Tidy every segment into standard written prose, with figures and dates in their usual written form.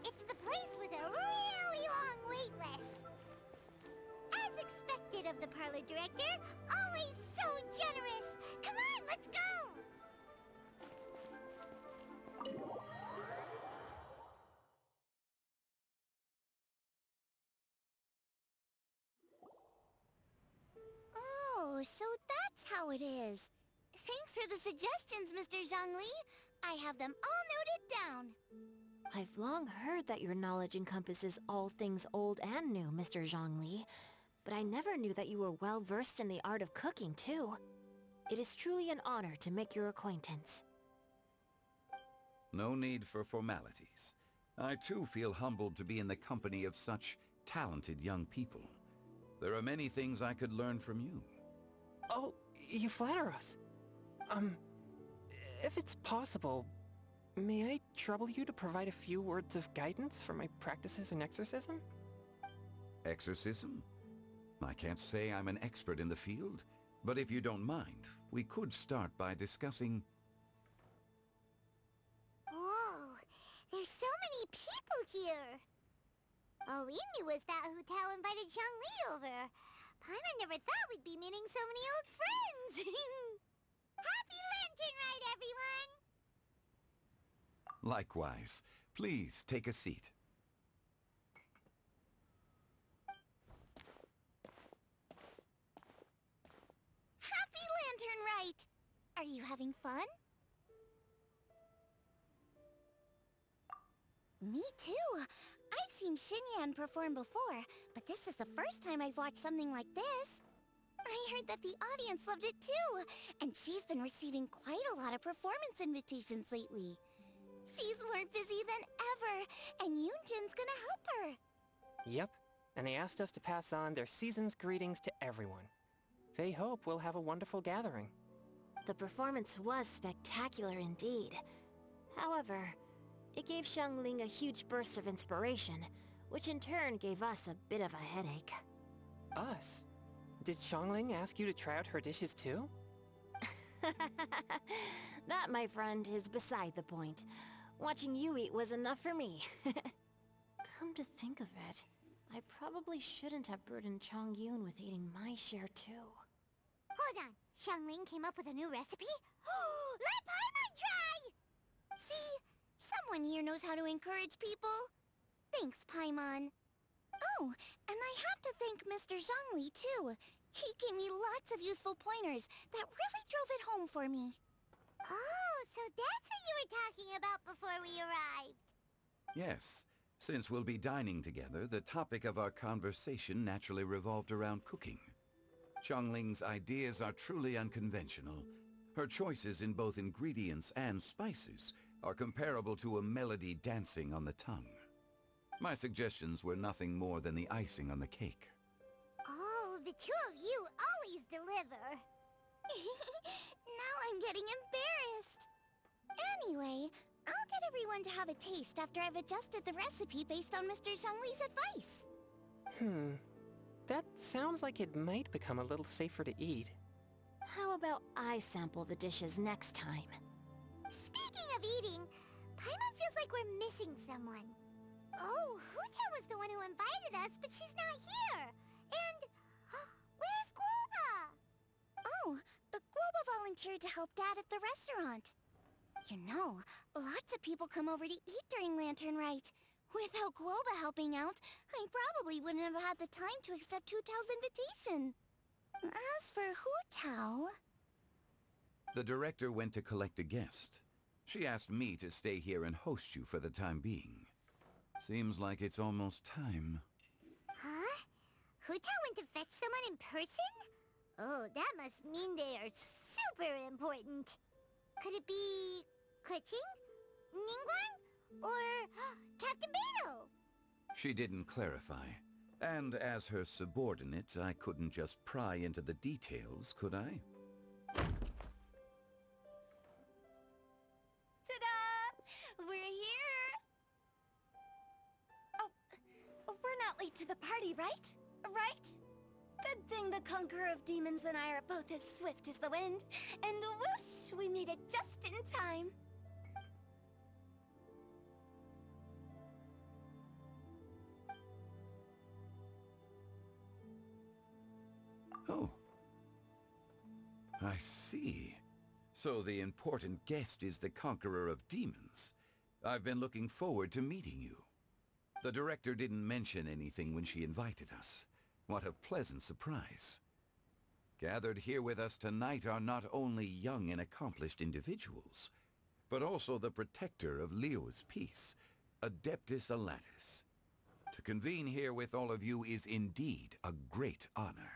It's the place with a really long wait list. As expected of the parlor director, always so generous. Come on, let's go! Oh, so that's how it is. Thanks for the suggestions, Mr. Zhongli. I have them all noted down. I've long heard that your knowledge encompasses all things old and new, Mr. Zhongli, but I never knew that you were well versed in the art of cooking, too. It is truly an honor to make your acquaintance. No need for formalities. I too feel humbled to be in the company of such talented young people. There are many things I could learn from you. Oh, you flatter us. If it's possible, may I trouble you to provide a few words of guidance for my practices in exorcism? Exorcism? I can't say I'm an expert in the field, but if you don't mind, we could start by discussing... Whoa, there's so many people here. All we knew was that Hu Tao invited Zhongli over. Paimon never thought we'd be meeting so many old friends. Happy Lantern Rite, everyone! Likewise. Please take a seat. Happy Lantern Rite! Are you having fun? Me too. I've seen Xinyan perform before, but this is the first time I've watched something like this. I heard that the audience loved it too, and she's been receiving quite a lot of performance invitations lately. She's more busy than ever, and Yoonjin's gonna help her. Yep, and they asked us to pass on their season's greetings to everyone. They hope we'll have a wonderful gathering. The performance was spectacular indeed. However, it gave Xiangling a huge burst of inspiration, which in turn gave us a bit of a headache. Us? Did Xiangling ask you to try out her dishes too? That, my friend, is beside the point. Watching you eat was enough for me. Come to think of it, I probably shouldn't have burdened Chongyun with eating my share too. Hold on, Xiangling came up with a new recipe? Let Paimon try! See? Someone here knows how to encourage people. Thanks, Paimon. Oh, and I have to thank Mr. Zhongli, too. He gave me lots of useful pointers that really drove it home for me. Oh, so that's what you were talking about before we arrived. Yes. Since we'll be dining together, the topic of our conversation naturally revolved around cooking. Xiangling's ideas are truly unconventional. Her choices in both ingredients and spices are comparable to a melody dancing on the tongue. My suggestions were nothing more than the icing on the cake. Oh, the two of you always deliver. Now I'm getting embarrassed. Anyway, I'll get everyone to have a taste after I've adjusted the recipe based on Mr. Zhongli's advice. That sounds like it might become a little safer to eat. How about I sample the dishes next time? Speaking of eating, Paimon feels like we're missing someone. Oh, Huta was the one who invited us, but she's not here. And where's Guoba? Oh, Guoba volunteered to help Dad at the restaurant. You know, lots of people come over to eat during Lantern Rite. Without Guoba helping out, I probably wouldn't have had the time to accept Hu Tao's invitation. As for Hu Tao... The director went to collect a guest. She asked me to stay here and host you for the time being. Seems like it's almost time. Huh? Hu Tao went to fetch someone in person? Oh, that must mean they are super important. Could it be... Keqing? Ningguang? Or Captain Beidou? She didn't clarify. And as her subordinate, I couldn't just pry into the details, could I? Ta-da! We're here! Oh, we're not late to the party, right? Right? Good thing the Conqueror of Demons and I are both as swift as the wind. And whoosh, we made it just in time. I see. So the important guest is the Conqueror of Demons. I've been looking forward to meeting you. The director didn't mention anything when she invited us. What a pleasant surprise. Gathered here with us tonight are not only young and accomplished individuals, but also the protector of Leo's peace, Adeptus Alatus. To convene here with all of you is indeed a great honor.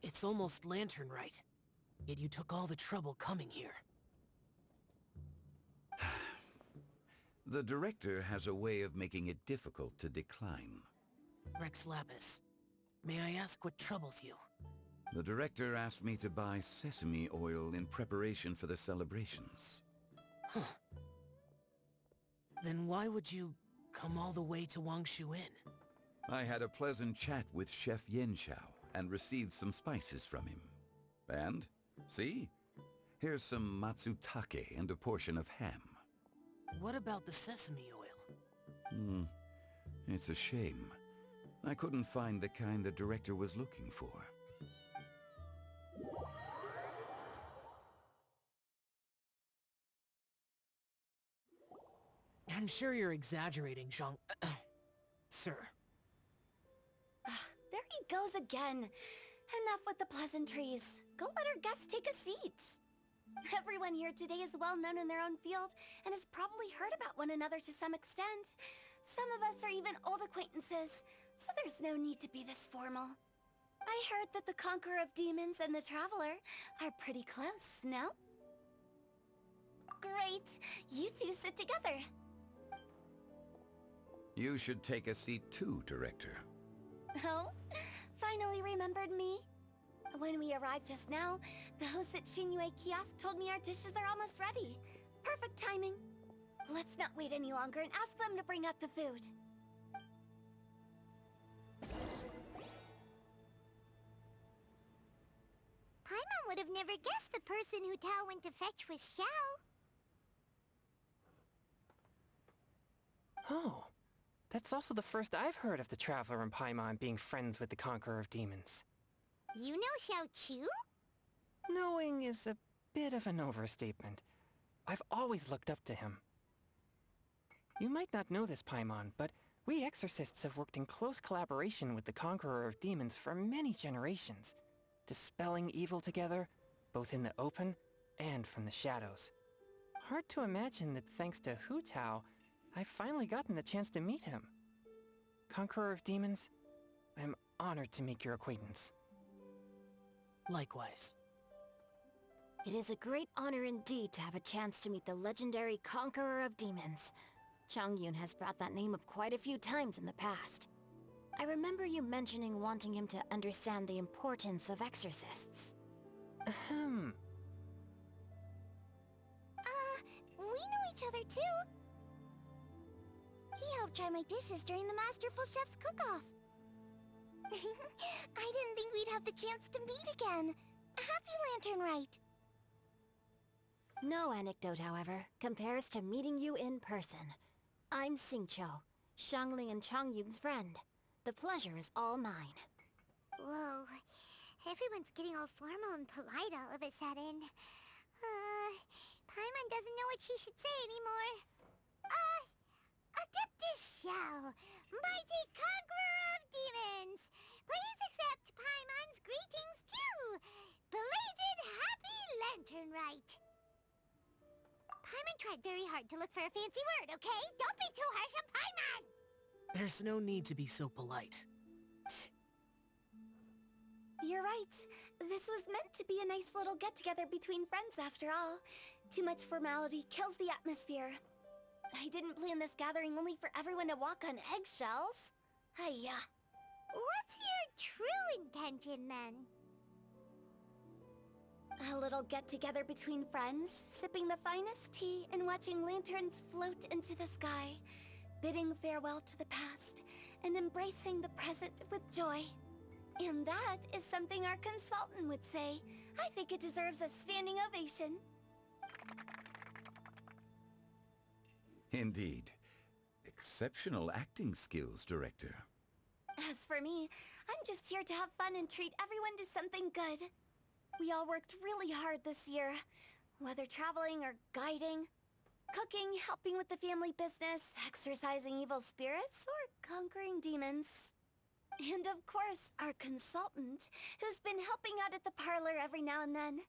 It's almost lantern right. Yet you took all the trouble coming here. The director has a way of making it difficult to decline. Rex Lapis, may I ask what troubles you? The director asked me to buy sesame oil in preparation for the celebrations. Huh. Then why would you come all the way to Wangshu Inn? I had a pleasant chat with Chef Yanxiao and received some spices from him. And, see? Here's some matsutake and a portion of ham. What about the sesame oil? It's a shame. I couldn't find the kind the director was looking for. I'm sure you're exaggerating, Zhang... Sir. There he goes again. Enough with the pleasantries. Go let our guests take a seat. Everyone here today is well known in their own field and has probably heard about one another to some extent. Some of us are even old acquaintances, so there's no need to be this formal. I heard that the Conqueror of Demons and the Traveler are pretty close, no? Great! You two sit together. You should take a seat too, Director. Oh? Finally remembered me? When we arrived just now, the host at Xinyue Kiosk told me our dishes are almost ready. Perfect timing. Let's not wait any longer and ask them to bring out the food. Paimon would have never guessed the person who Tao went to fetch was Xiao. Oh, that's also the first I've heard of the Traveler and Paimon being friends with the Conqueror of Demons. You know Xiao Chu? Knowing is a bit of an overstatement. I've always looked up to him. You might not know this, Paimon, but we exorcists have worked in close collaboration with the Conqueror of Demons for many generations, dispelling evil together, both in the open and from the shadows. Hard to imagine that thanks to Hu Tao, I've finally gotten the chance to meet him. Conqueror of Demons, I'm honored to make your acquaintance. Likewise. It is a great honor indeed to have a chance to meet the legendary Conqueror of Demons. Changyun has brought that name up quite a few times in the past. I remember you mentioning wanting him to understand the importance of exorcists. Ahem. We know each other too. He helped try my dishes during the Masterful Chef's cook-off. I didn't think we'd have the chance to meet again. Happy Lantern Rite. No anecdote, however, compares to meeting you in person. I'm Xingqiu, Shangling and Changyun's friend. The pleasure is all mine. Whoa. Everyone's getting all formal and polite all of a sudden. Paimon doesn't know what she should say anymore. Adeptus Xiao, mighty Conqueror of Demons! Please accept Paimon's greetings too! Belated Happy Lantern Rite! Paimon tried very hard to look for a fancy word, okay? Don't be too harsh on Paimon! There's no need to be so polite. You're right. This was meant to be a nice little get-together between friends after all. Too much formality kills the atmosphere. I didn't plan this gathering only for everyone to walk on eggshells. Hiya. What's your true intention, then? A little get-together between friends, sipping the finest tea and watching lanterns float into the sky, bidding farewell to the past, and embracing the present with joy. And that is something our consultant would say. I think it deserves a standing ovation. Indeed. Exceptional acting skills, Director. As for me, I'm just here to have fun and treat everyone to something good. We all worked really hard this year, whether traveling or guiding, cooking, helping with the family business, exorcising evil spirits, or conquering demons. And of course, our consultant, who's been helping out at the parlor every now and then.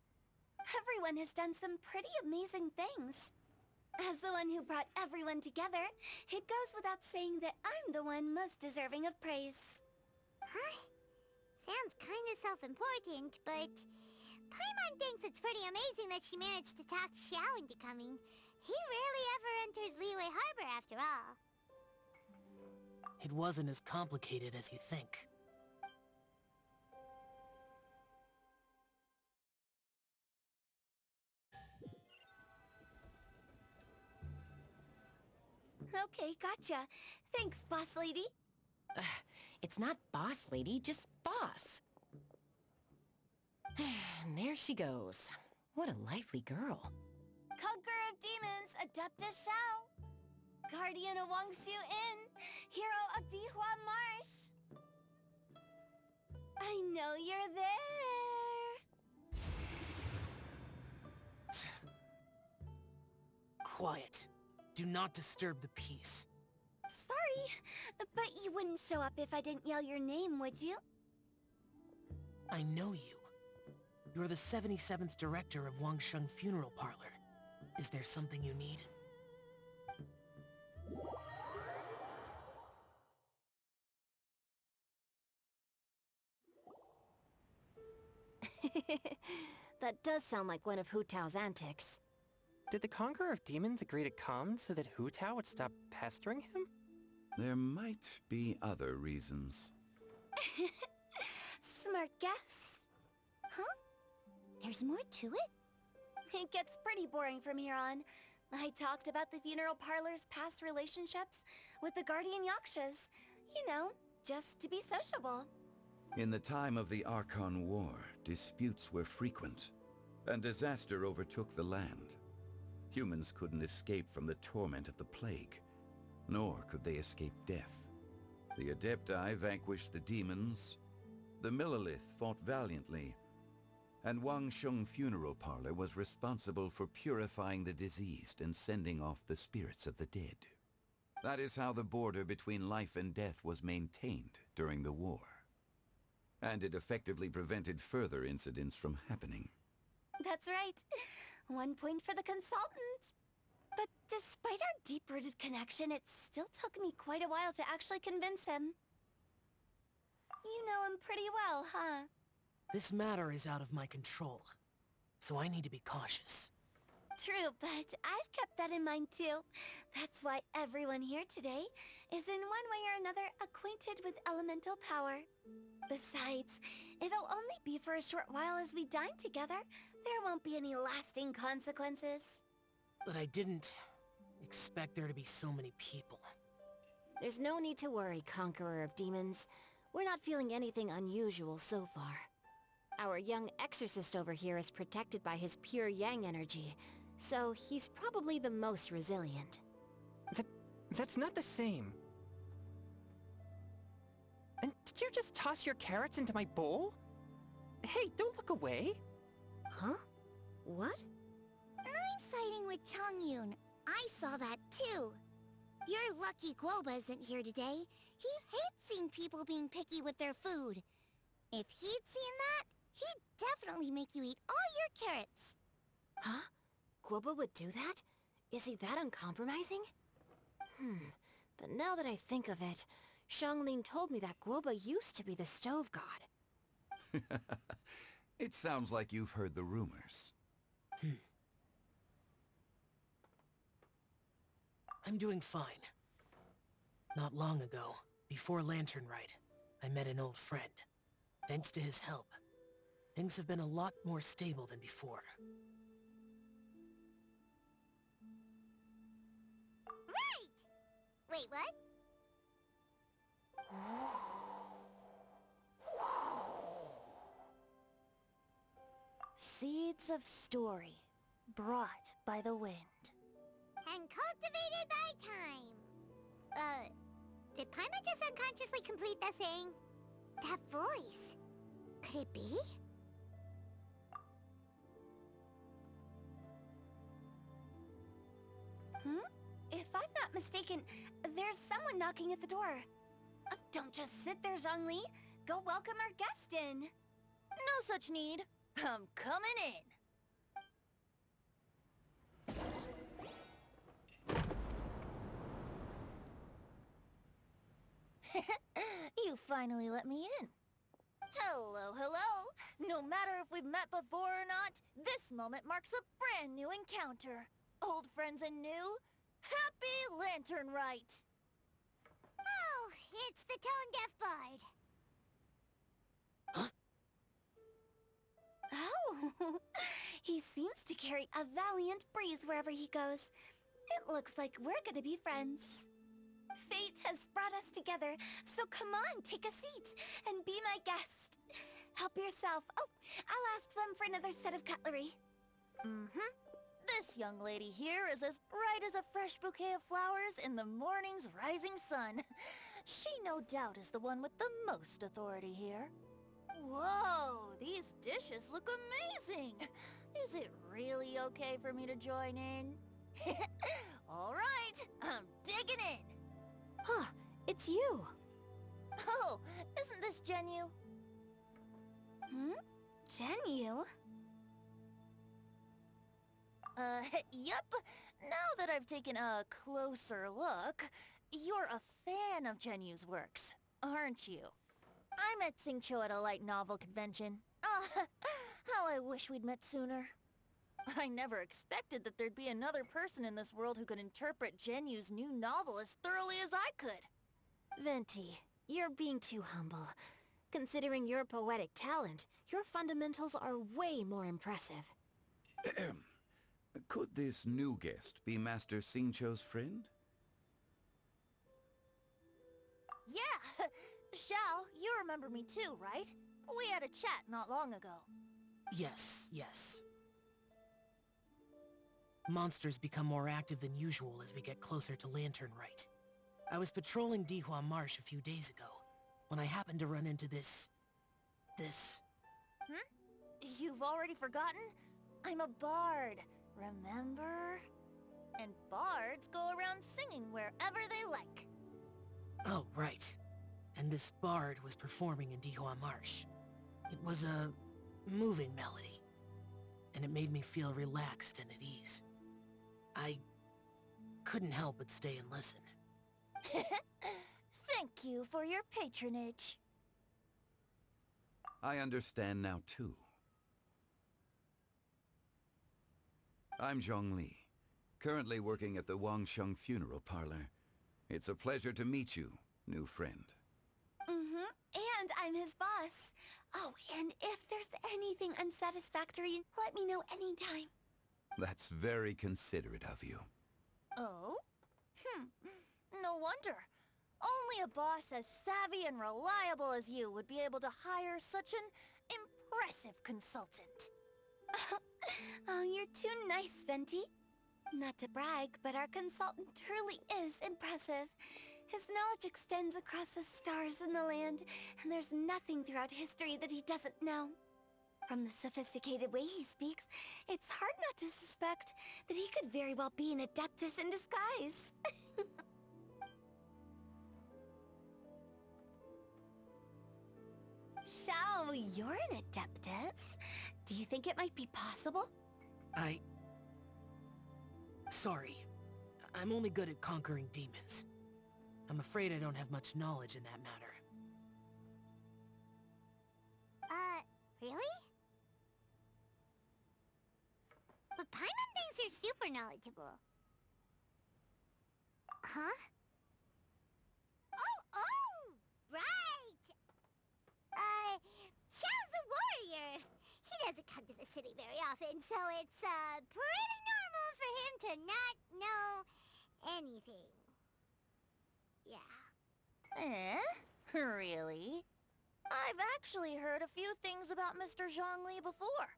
Everyone has done some pretty amazing things. As the one who brought everyone together, it goes without saying that I'm the one most deserving of praise. Huh? Sounds kind of self-important, but Paimon thinks it's pretty amazing that she managed to talk Xiao into coming. He rarely ever enters Liyue Harbor after all. It wasn't as complicated as you think. Okay, gotcha. Thanks, boss lady. It's not boss lady, just boss. And there she goes. What a lively girl. Conqueror of demons, Adeptus Xiao. Guardian of Wangshu Inn, hero of Dihua Marsh. I know you're there. Quiet. Do not disturb the peace. Sorry, but you wouldn't show up if I didn't yell your name, would you? I know you. You're the 77th director of Wangsheng Funeral Parlor. Is there something you need? That does sound like one of Hu Tao's antics. Did the Conqueror of Demons agree to come so that Hu Tao would stop pestering him? There might be other reasons. Smart guess. Huh? There's more to it? It gets pretty boring from here on. I talked about the funeral parlor's past relationships with the Guardian Yakshas. You know, just to be sociable. In the time of the Archon War, disputes were frequent, and disaster overtook the land. Humans couldn't escape from the torment of the plague, nor could they escape death. The Adepti vanquished the demons, the Millelith fought valiantly, and Wangsheng Funeral Parlor was responsible for purifying the diseased and sending off the spirits of the dead. That is how the border between life and death was maintained during the war. And it effectively prevented further incidents from happening. That's right. 1 point for the consultant. But despite our deep-rooted connection, it still took me quite a while to actually convince him. You know him pretty well, huh? This matter is out of my control, so I need to be cautious. True, but I've kept that in mind too. That's why everyone here today is in one way or another acquainted with elemental power. Besides, it'll only be for a short while as we dine together. There won't be any lasting consequences. But I didn't expect there to be so many people. There's no need to worry, Conqueror of Demons. We're not feeling anything unusual so far. Our young exorcist over here is protected by his pure yang energy, so he's probably the most resilient. That's not the same. And did you just toss your carrots into my bowl? Hey, don't look away. Huh? What? I'm siding with Chongyun. I saw that too. You're lucky Guoba isn't here today. He hates seeing people being picky with their food. If he'd seen that, he'd definitely make you eat all your carrots. Huh? Guoba would do that? Is he that uncompromising? But now that I think of it, Xiangling told me that Guoba used to be the stove god. It sounds like you've heard the rumors. I'm doing fine. Not long ago, before Lantern Rite, I met an old friend. Thanks to his help, things have been a lot more stable than before. Right! Wait, what? Seeds of story, brought by the wind. and cultivated by time. Did Paimon just unconsciously complete that saying? That voice. Could it be? If I'm not mistaken, there's someone knocking at the door. Don't just sit there, Zhongli. Go welcome our guest in. No such need. I'm coming in. You finally let me in. Hello, hello. No matter if we've met before or not, this moment marks a brand new encounter. Old friends and new, happy Lantern Rite. Oh, it's the tone-deaf bard. Oh, he seems to carry a valiant breeze wherever he goes. It looks like we're gonna be friends. Fate has brought us together, so come on, take a seat and be my guest. Help yourself. Oh, I'll ask them for another set of cutlery. This young lady here is as bright as a fresh bouquet of flowers in the morning's rising sun. She no doubt is the one with the most authority here. Whoa, these dishes look amazing! Is it really okay for me to join in? All right, I'm digging in. Huh, it's you. Oh, isn't this Genu? Genu? Yep. Now that I've taken a closer look, you're a fan of Genu's works, aren't you? I met Xingqiu at a light novel convention. How I wish we'd met sooner. I never expected that there'd be another person in this world who could interpret Genu's new novel as thoroughly as I could. Venti, you're being too humble. Considering your poetic talent, your fundamentals are way more impressive. Could this new guest be Master Xingqiu's friend? Yeah! Xiao, you remember me too, right? We had a chat not long ago. Yes, yes. Monsters become more active than usual as we get closer to Lantern Rite. I was patrolling Dihua Marsh a few days ago, when I happened to run into this... You've already forgotten? I'm a bard, remember? And bards go around singing wherever they like. Oh, right. And this bard was performing in Dihua Marsh. It was a moving melody, and it made me feel relaxed and at ease. I couldn't help but stay and listen. Thank you for your patronage. I understand now, too. I'm Zhongli, currently working at the Wangsheng Funeral Parlor. It's a pleasure to meet you, new friend. And I'm his boss. Oh, and if there's anything unsatisfactory, let me know anytime. That's very considerate of you. Oh? No wonder. Only a boss as savvy and reliable as you would be able to hire such an impressive consultant. Oh, you're too nice, Venti. Not to brag, but our consultant truly is impressive. His knowledge extends across the stars and the land, and there's nothing throughout history that he doesn't know. From the sophisticated way he speaks, it's hard not to suspect that he could very well be an adeptus in disguise. Xiao, you're an adeptus. Do you think it might be possible? Sorry. I'm only good at conquering demons. I'm afraid I don't have much knowledge in that matter. Really? But Paimon thinks you're super knowledgeable. Huh? Oh, right! Xiao's a warrior. He doesn't come to the city very often, so it's, pretty normal for him to not know anything. Yeah. Really? I've actually heard a few things about Mr. Zhongli before.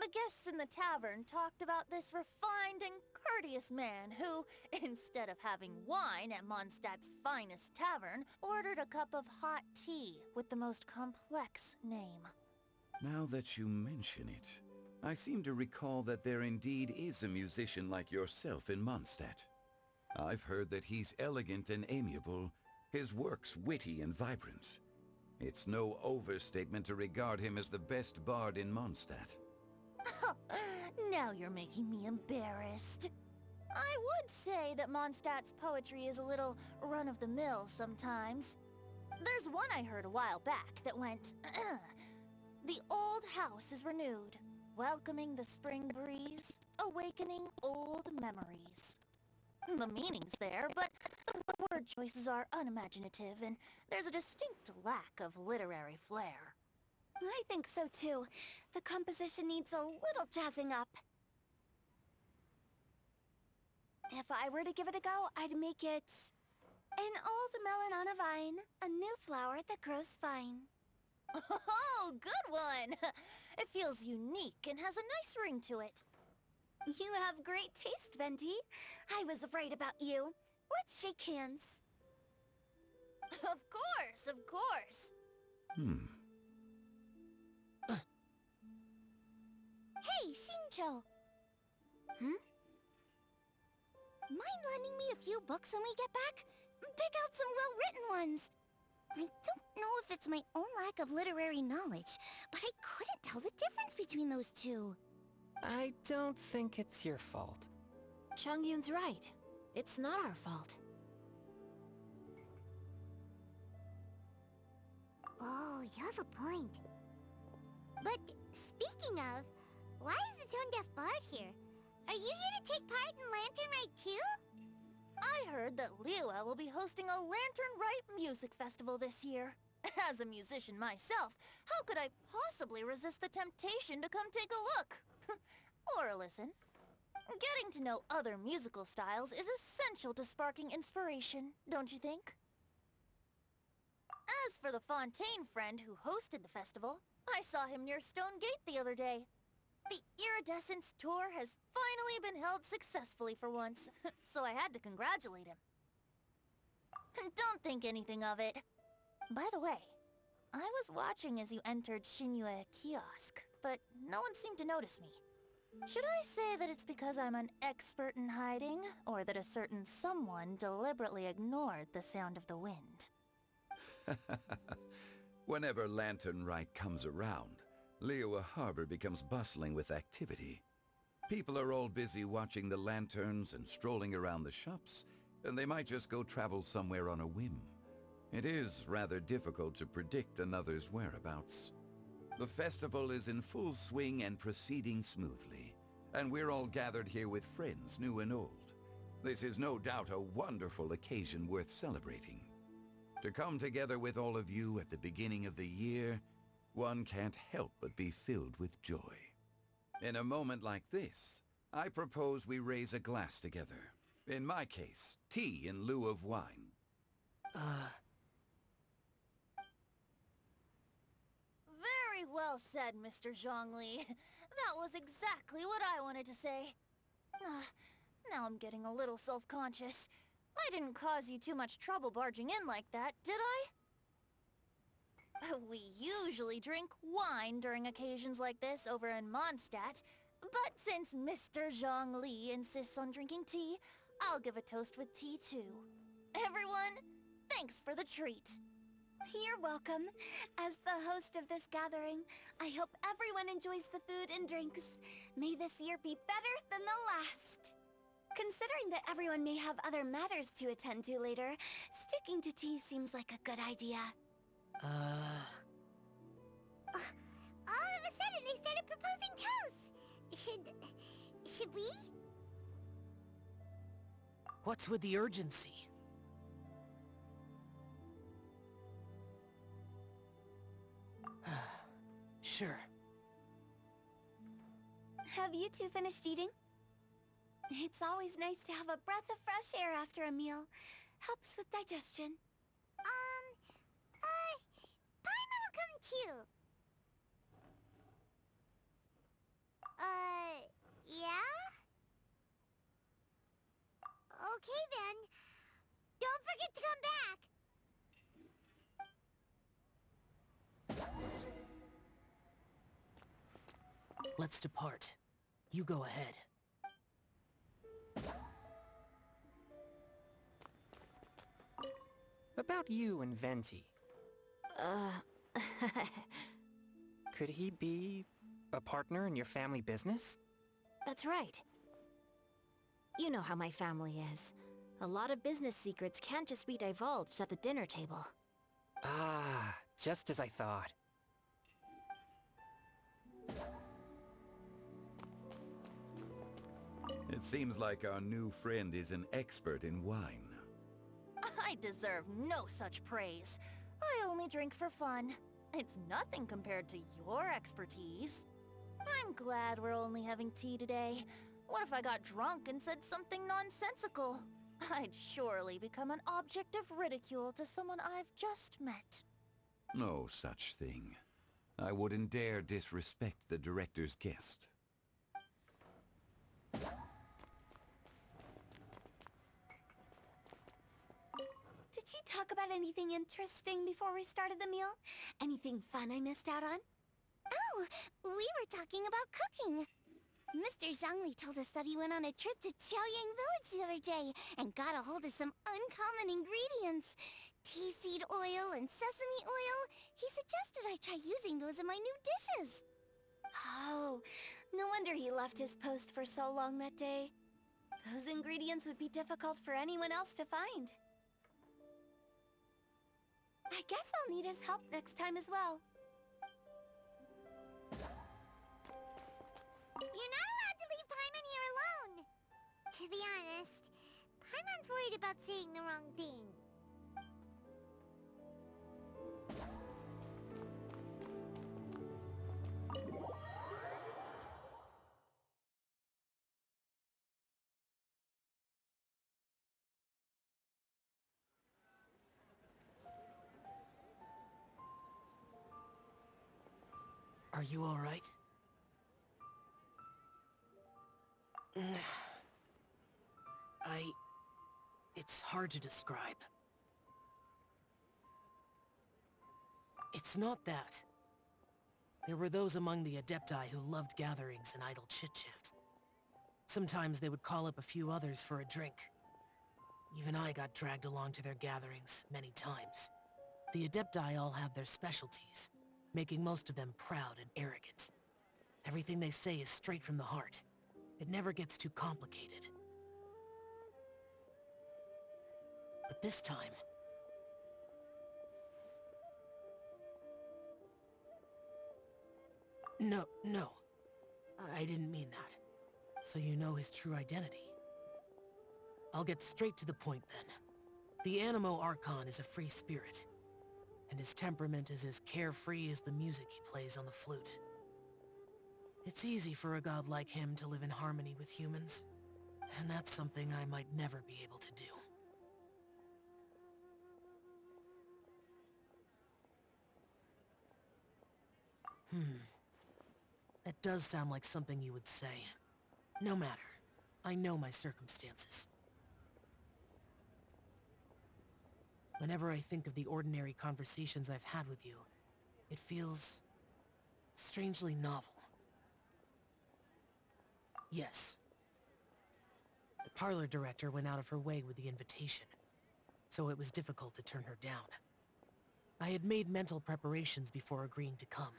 The guests in the tavern talked about this refined and courteous man who, instead of having wine at Mondstadt's finest tavern, ordered a cup of hot tea with the most complex name. Now that you mention it, I seem to recall that there indeed is a musician like yourself in Mondstadt. I've heard that he's elegant and amiable, his works witty and vibrant. It's no overstatement to regard him as the best bard in Mondstadt. Now you're making me embarrassed. I would say that Mondstadt's poetry is a little run-of-the-mill sometimes. There's one I heard a while back that went, "The old house is renewed, welcoming the spring breeze, awakening old memories." The meaning's there, but the word choices are unimaginative, and there's a distinct lack of literary flair. I think so too. The composition needs a little jazzing up. If I were to give it a go, I'd make it an old melon on a vine, a new flower that grows fine. Oh, good one! It feels unique and has a nice ring to it. You have great taste, Venti. I was right about you. Let's shake hands. Of course, of course. Hey, Shincho! Mind lending me a few books when we get back? Pick out some well-written ones. I don't know if it's my own lack of literary knowledge, but I couldn't tell the difference between those two. I don't think it's your fault. Chongyun's right. It's not our fault. Oh, you have a point. But speaking of, why is the tone-deaf bard here? Are you here to take part in Lantern Rite too? I heard that Liyue will be hosting a Lantern Rite music festival this year. As a musician myself, how could I possibly resist the temptation to come take a look? Or listen. Getting to know other musical styles is essential to sparking inspiration, don't you think? As for the Fontaine friend who hosted the festival, I saw him near Stone Gate the other day. The Iridescence tour has finally been held successfully for once, so I had to congratulate him. Don't think anything of it. By the way, I was watching as you entered Shinyue Kiosk, but no one seemed to notice me. Should I say that it's because I'm an expert in hiding, or that a certain someone deliberately ignored the sound of the wind? Whenever Lantern Rite comes around, Liyue Harbor becomes bustling with activity. People are all busy watching the lanterns and strolling around the shops, and they might just go travel somewhere on a whim. It is rather difficult to predict another's whereabouts. The festival is in full swing and proceeding smoothly, and we're all gathered here with friends, new and old. This is no doubt a wonderful occasion worth celebrating. To come together with all of you at the beginning of the year, one can't help but be filled with joy. In a moment like this, I propose we raise a glass together. In my case, tea in lieu of wine. Very well said, Mr. Zhongli. That was exactly what I wanted to say. Now I'm getting a little self-conscious. I didn't cause you too much trouble barging in like that, did I? We usually drink wine during occasions like this over in Mondstadt, but since Mr. Zhongli insists on drinking tea, I'll give a toast with tea too. Everyone, thanks for the treat. You're welcome. As the host of this gathering, I hope everyone enjoys the food and drinks. May this year be better than the last. Considering that everyone may have other matters to attend to later, sticking to tea seems like a good idea. All of a sudden, they started proposing toasts. Should we? What's with the urgency? Sure. Have you two finished eating? It's always nice to have a breath of fresh air after a meal. Helps with digestion. Paimon will come too. Yeah? Okay then. Don't forget to come back! Let's depart. You go ahead. About you and Venti. Could he be a partner in your family business? That's right. You know how my family is. A lot of business secrets can't just be divulged at the dinner table. Ah, just as I thought. It seems like our new friend is an expert in wine. I deserve no such praise. I only drink for fun. It's nothing compared to your expertise. I'm glad we're only having tea today. What if I got drunk and said something nonsensical? I'd surely become an object of ridicule to someone I've just met. No such thing. I wouldn't dare disrespect the director's guest. Did you talk about anything interesting before we started the meal? Anything fun I missed out on? Oh, we were talking about cooking. Mr. Zhongli told us that he went on a trip to Qiaoyang Village the other day and got a hold of some uncommon ingredients. Tea seed oil and sesame oil. He suggested I try using those in my new dishes. Oh, no wonder he left his post for so long that day. Those ingredients would be difficult for anyone else to find. I guess I'll need his help next time as well. You're not allowed to leave Paimon here alone. To be honest, Paimon's worried about saying the wrong thing. Are you all right? It's hard to describe. It's not that. There were those among the Adepti who loved gatherings and idle chit-chat. Sometimes they would call up a few others for a drink. Even I got dragged along to their gatherings many times. The Adepti all have their specialties, making most of them proud and arrogant. Everything they say is straight from the heart. It never gets too complicated. But this time... No. I didn't mean that. So you know his true identity. I'll get straight to the point then. The Animo Archon is a free spirit, and his temperament is as carefree as the music he plays on the flute. It's easy for a god like him to live in harmony with humans, and that's something I might never be able to do. That does sound like something you would say. No matter. I know my circumstances. Whenever I think of the ordinary conversations I've had with you, it feels... strangely novel. Yes. The parlor director went out of her way with the invitation, so it was difficult to turn her down. I had made mental preparations before agreeing to come.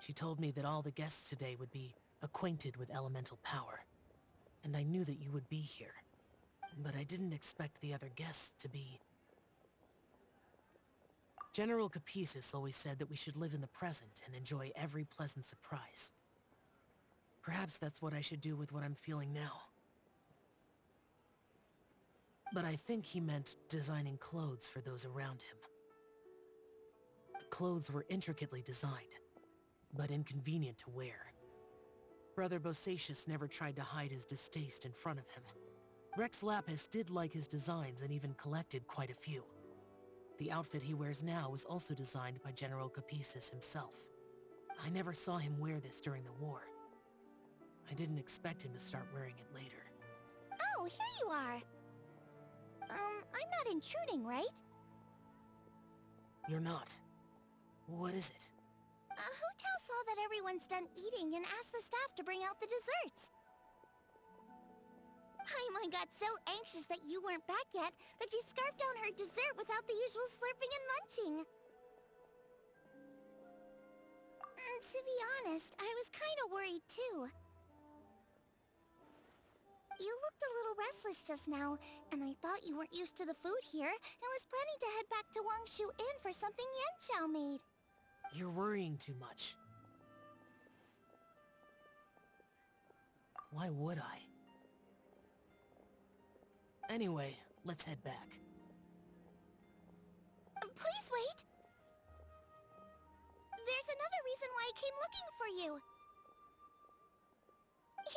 She told me that all the guests today would be acquainted with elemental power, and I knew that you would be here. But I didn't expect the other guests to be... General Capisis always said that we should live in the present and enjoy every pleasant surprise. Perhaps that's what I should do with what I'm feeling now. But I think he meant designing clothes for those around him. The clothes were intricately designed, but inconvenient to wear. Brother Bosacius never tried to hide his distaste in front of him. Rex Lapis did like his designs and even collected quite a few. The outfit he wears now was also designed by General Capisis himself. I never saw him wear this during the war. I didn't expect him to start wearing it later. Oh, here you are. I'm not intruding, right? You're not. What is it? Hu Tao saw that everyone's done eating and asked the staff to bring out the desserts. Paimon got so anxious that you weren't back yet that she scarfed down her dessert without the usual slurping and munching. To be honest, I was kind of worried too. You looked a little restless just now, and I thought you weren't used to the food here and was planning to head back to Wangshu Inn for something Yanxiao made. You're worrying too much. Why would I? Anyway, let's head back. Please wait! There's another reason why I came looking for you.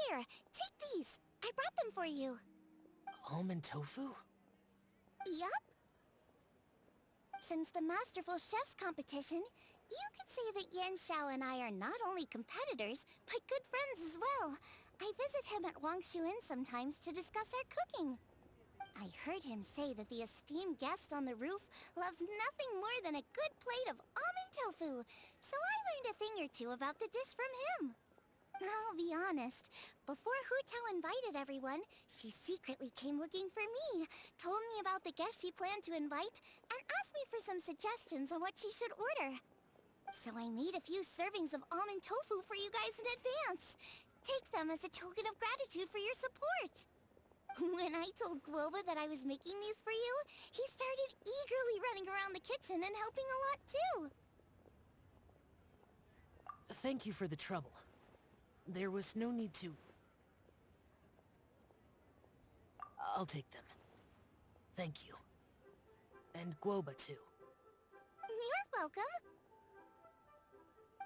Here, take these. I brought them for you. Almond tofu? Yup. Since the Masterful Chef's competition, you could say that Yanxiao and I are not only competitors, but good friends as well. I visit him at Wangshu Inn sometimes to discuss our cooking. I heard him say that the esteemed guest on the roof loves nothing more than a good plate of almond tofu, so I learned a thing or two about the dish from him. I'll be honest, before Hu Tao invited everyone, she secretly came looking for me, told me about the guests she planned to invite, and asked me for some suggestions on what she should order. So I made a few servings of almond tofu for you guys in advance. Take them as a token of gratitude for your support. When I told Guoba that I was making these for you, he started eagerly running around the kitchen and helping a lot too. Thank you for the trouble. There was no need to... I'll take them. Thank you. And Guoba too. You're welcome.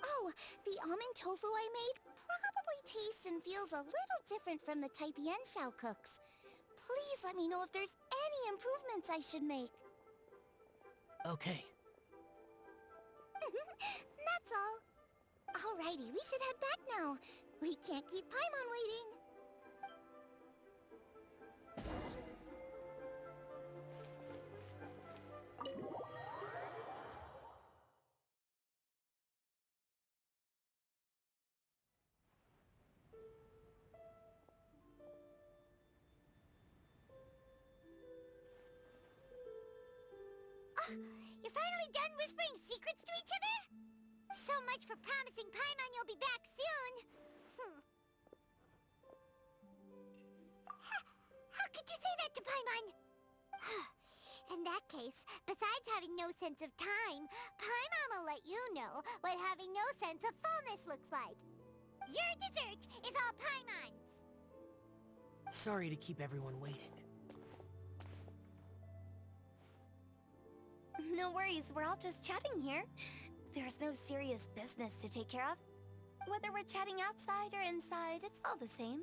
Oh, the almond tofu I made probably tastes and feels a little different from the type Yanxiao cooks. Please let me know if there's any improvements I should make. Okay. That's all. Alrighty, we should head back now. We can't keep Paimon waiting. You're finally done whispering secrets to each other? So much for promising Paimon you'll be back soon. How could you say that to Paimon? In that case, besides having no sense of time, Paimon will let you know what having no sense of fullness looks like. Your dessert is all Paimon's. Sorry to keep everyone waiting. No worries, we're all just chatting here. There's no serious business to take care of. Whether we're chatting outside or inside, it's all the same.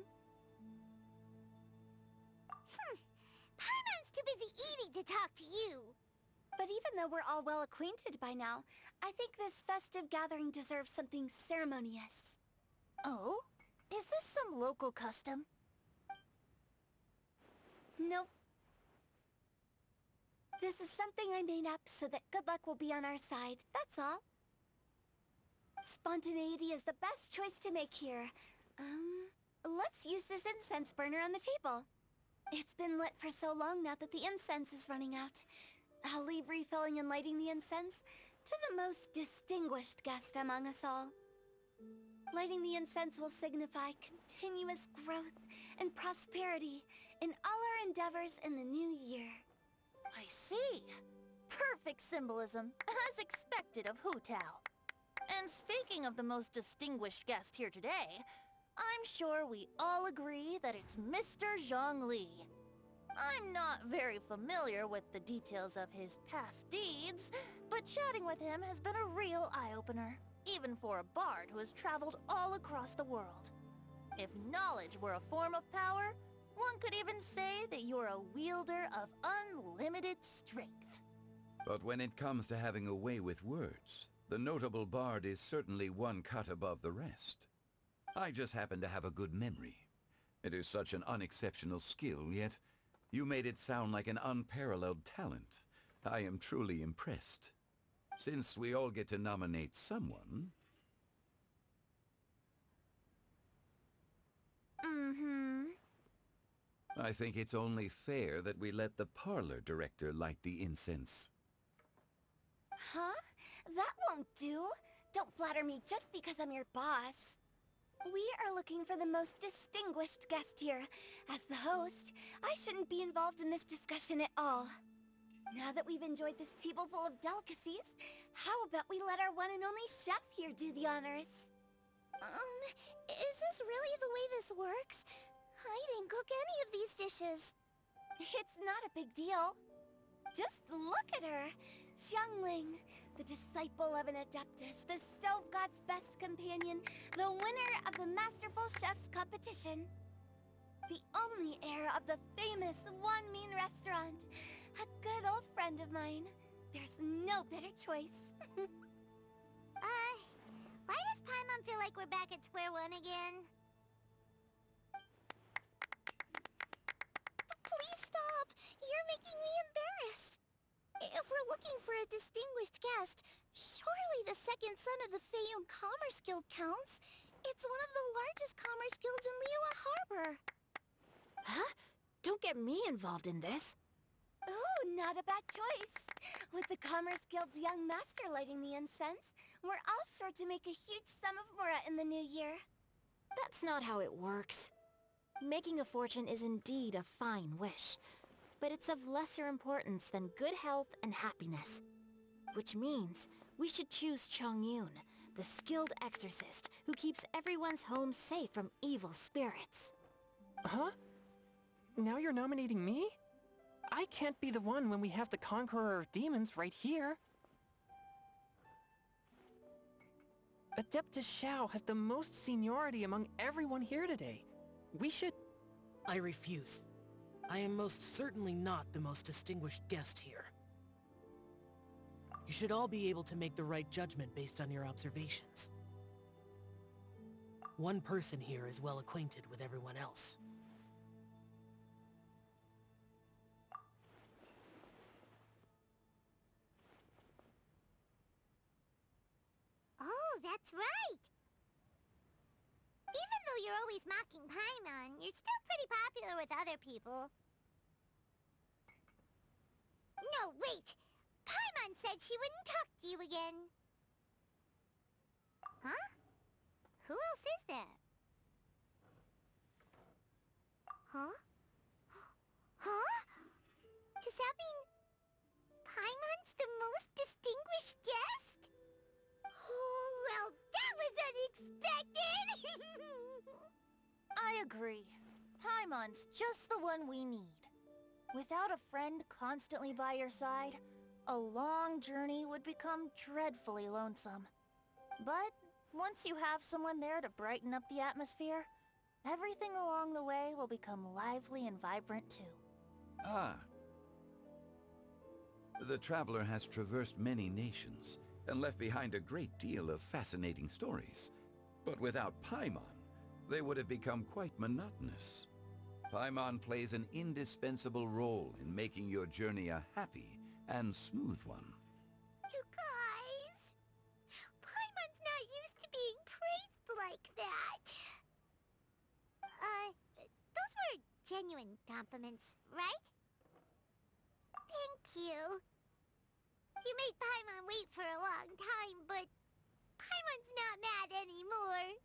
Paimon's too busy eating to talk to you. But even though we're all well acquainted by now, I think this festive gathering deserves something ceremonious. Oh? Is this some local custom? Nope. This is something I made up so that good luck will be on our side, that's all. Spontaneity is the best choice to make here. Let's use this incense burner on the table. It's been lit for so long now that the incense is running out. I'll leave refilling and lighting the incense to the most distinguished guest among us all. Lighting the incense will signify continuous growth and prosperity in all our endeavors in the new year. I see. Perfect symbolism, as expected of Hu Tao. And speaking of the most distinguished guest here today, I'm sure we all agree that it's Mr. Zhongli. I'm not very familiar with the details of his past deeds, but chatting with him has been a real eye-opener, even for a bard who has traveled all across the world. If knowledge were a form of power, one could even say that you're a wielder of unlimited strength. But when it comes to having a way with words, the notable bard is certainly one cut above the rest. I just happen to have a good memory. It is such an unexceptional skill, yet you made it sound like an unparalleled talent. I am truly impressed. Since we all get to nominate someone... I think it's only fair that we let the parlor director light the incense. Huh? That won't do. Don't flatter me just because I'm your boss. We are looking for the most distinguished guest here. As the host, I shouldn't be involved in this discussion at all. Now that we've enjoyed this table full of delicacies, how about we let our one and only chef here do the honors? Is this really the way this works? I didn't cook any of these dishes. It's not a big deal. Just look at her. Xiangling, the disciple of an adeptus, the stove god's best companion, the winner of the Masterful Chef's competition. The only heir of the famous One Mean restaurant. A good old friend of mine. There's no better choice. Why does Paimon feel like we're back at square one again? Please stop! You're making me embarrassed! If we're looking for a distinguished guest, surely the second son of the Feyun Commerce Guild counts. It's one of the largest commerce guilds in Liyue Harbor. Huh? Don't get me involved in this. Oh, not a bad choice. With the Commerce Guild's young master lighting the incense, we're all sure to make a huge sum of mora in the new year. That's not how it works. Making a fortune is indeed a fine wish, but it's of lesser importance than good health and happiness. Which means we should choose Chongyun, the skilled exorcist who keeps everyone's home safe from evil spirits. Huh? Now you're nominating me? I can't be the one when we have the Conqueror of Demons right here. Adeptus Xiao has the most seniority among everyone here today. We should... I refuse. I am most certainly not the most distinguished guest here. You should all be able to make the right judgment based on your observations. One person here is well acquainted with everyone else. Oh, that's right! Even though you're always mocking Paimon, you're still pretty popular with other people. No, wait! Paimon said she wouldn't talk to you again. Huh? Who else is there? Huh? Huh? Does that mean Paimon's the most distinguished guest? Oh, well, that was unexpected! I agree. Paimon's just the one we need. Without a friend constantly by your side, a long journey would become dreadfully lonesome. But once you have someone there to brighten up the atmosphere, everything along the way will become lively and vibrant too. Ah. The traveler has traversed many nations and left behind a great deal of fascinating stories. But without Paimon, they would have become quite monotonous. Paimon plays an indispensable role in making your journey a happy and smooth one. You guys, Paimon's not used to being praised like that. Those were genuine compliments, right? Thank you. You made Paimon wait for a long time, but Paimon's not mad anymore.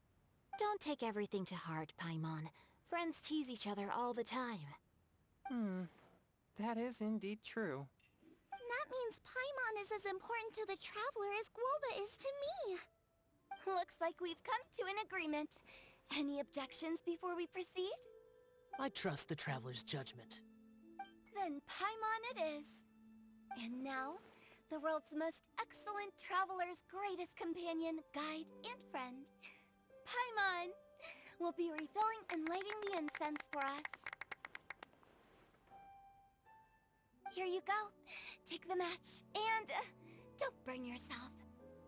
Don't take everything to heart, Paimon. Friends tease each other all the time. That is indeed true. That means Paimon is as important to the traveler as Guoba is to me. Looks like we've come to an agreement. Any objections before we proceed? I trust the traveler's judgment. Then Paimon it is. And now, the world's most excellent traveler's greatest companion, guide, and friend, Paimon, will be refilling and lighting the incense for us. Here you go. Take the match, and don't burn yourself.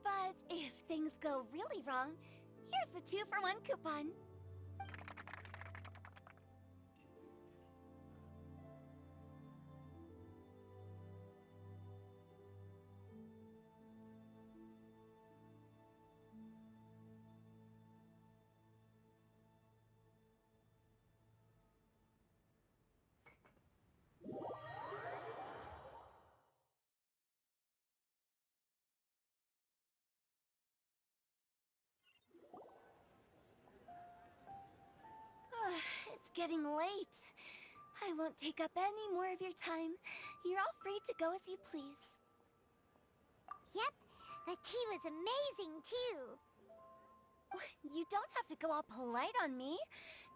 But if things go really wrong, Here's the 2-for-1 coupon. It's getting late. I won't take up any more of your time. You're all free to go as you please. Yep, the tea was amazing too. You don't have to go all polite on me.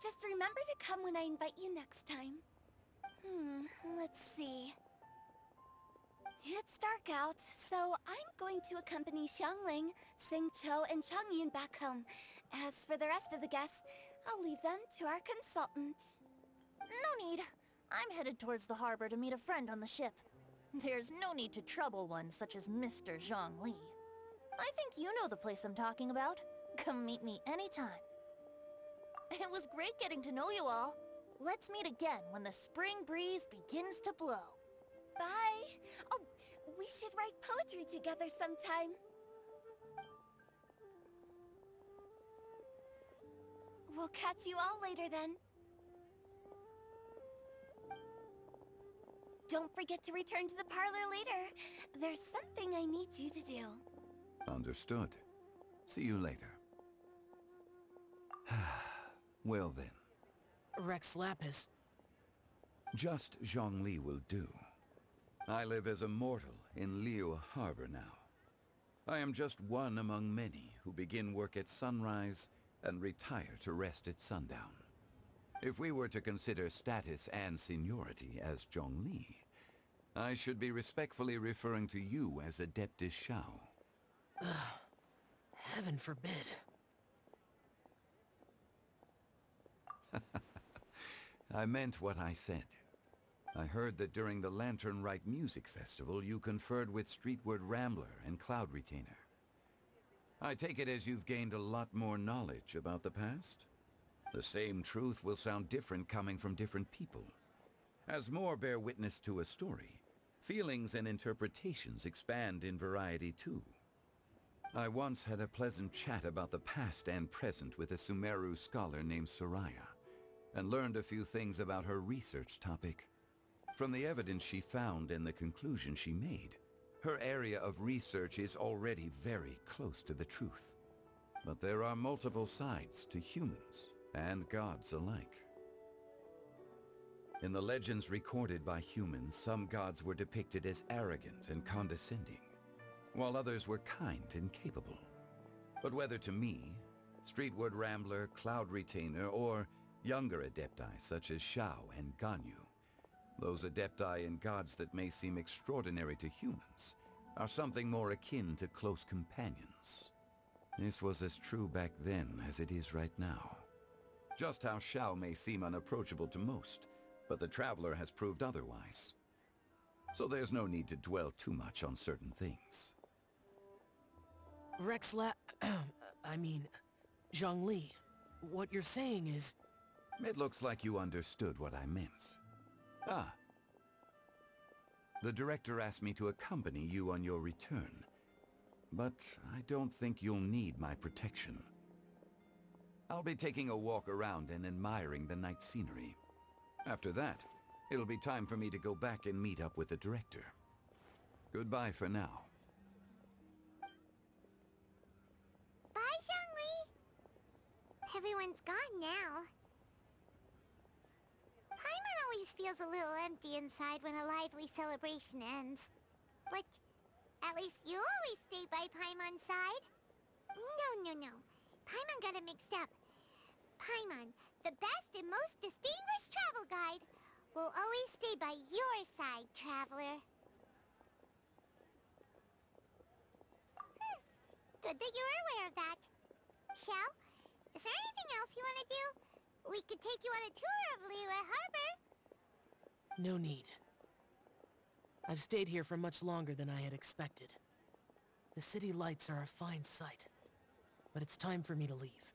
Just remember to come when I invite you next time. Let's see. It's dark out, so I'm going to accompany Xiangling, Xingqiu, and Changyun back home. As for the rest of the guests, I'll leave them to our consultant. No need. I'm headed towards the harbor to meet a friend on the ship. There's no need to trouble one such as Mr. Zhongli. I think you know the place I'm talking about. Come meet me anytime. It was great getting to know you all. Let's meet again when the spring breeze begins to blow. Bye! Oh, we should write poetry together sometime. We'll catch you all later then. Don't forget to return to the parlor later. There's something I need you to do. Understood. See you later. Well then. Rex Lapis. Just Zhongli will do. I live as a mortal in Liu Harbor now. I am just one among many who begin work at sunrise and retire to rest at sundown. If we were to consider status and seniority as Zhongli, I should be respectfully referring to you as Adeptus Shao. Heaven forbid. I meant what I said. I heard that during the Lantern Rite Music Festival, you conferred with Streetward Rambler and Cloud Retainer. I take it as you've gained a lot more knowledge about the past? The same truth will sound different coming from different people. As more bear witness to a story, feelings and interpretations expand in variety too. I once had a pleasant chat about the past and present with a Sumeru scholar named Soraya, and learned a few things about her research topic. From the evidence she found and the conclusion she made, her area of research is already very close to the truth. But there are multiple sides to humans and gods alike. In the legends recorded by humans, some gods were depicted as arrogant and condescending, while others were kind and capable. But whether to me, Streetward Rambler, Cloud Retainer, or younger adepti such as Shao and Ganyu, those adepti and gods that may seem extraordinary to humans are something more akin to close companions. This was as true back then as it is right now. Just how Shao may seem unapproachable to most, but the Traveler has proved otherwise. So there's no need to dwell too much on certain things. Zhongli, what you're saying is... It looks like you understood what I meant. Ah. The director asked me to accompany you on your return, but I don't think you'll need my protection. I'll be taking a walk around and admiring the night scenery. After that, it'll be time for me to go back and meet up with the director. Goodbye for now. Bye, Zhongli. Everyone's gone now. Paimon always feels a little empty inside when a lively celebration ends. But at least you always stay by Paimon's side. No. Paimon got it mixed up. Paimon, the best and most distinguished travel guide, will always stay by your side, Traveler. Good that you're aware of that. Shell, is there anything else you want to do? We could take you on a tour of Liyue Harbor. No need. I've stayed here for much longer than I had expected. The city lights are a fine sight. but it's time for me to leave.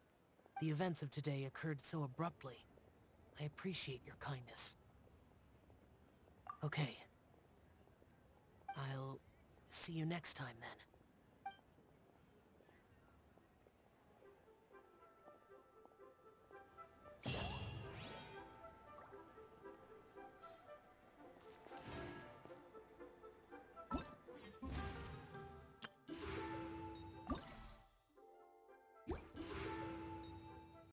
The events of today occurred so abruptly. I appreciate your kindness. Okay. I'll see you next time, then.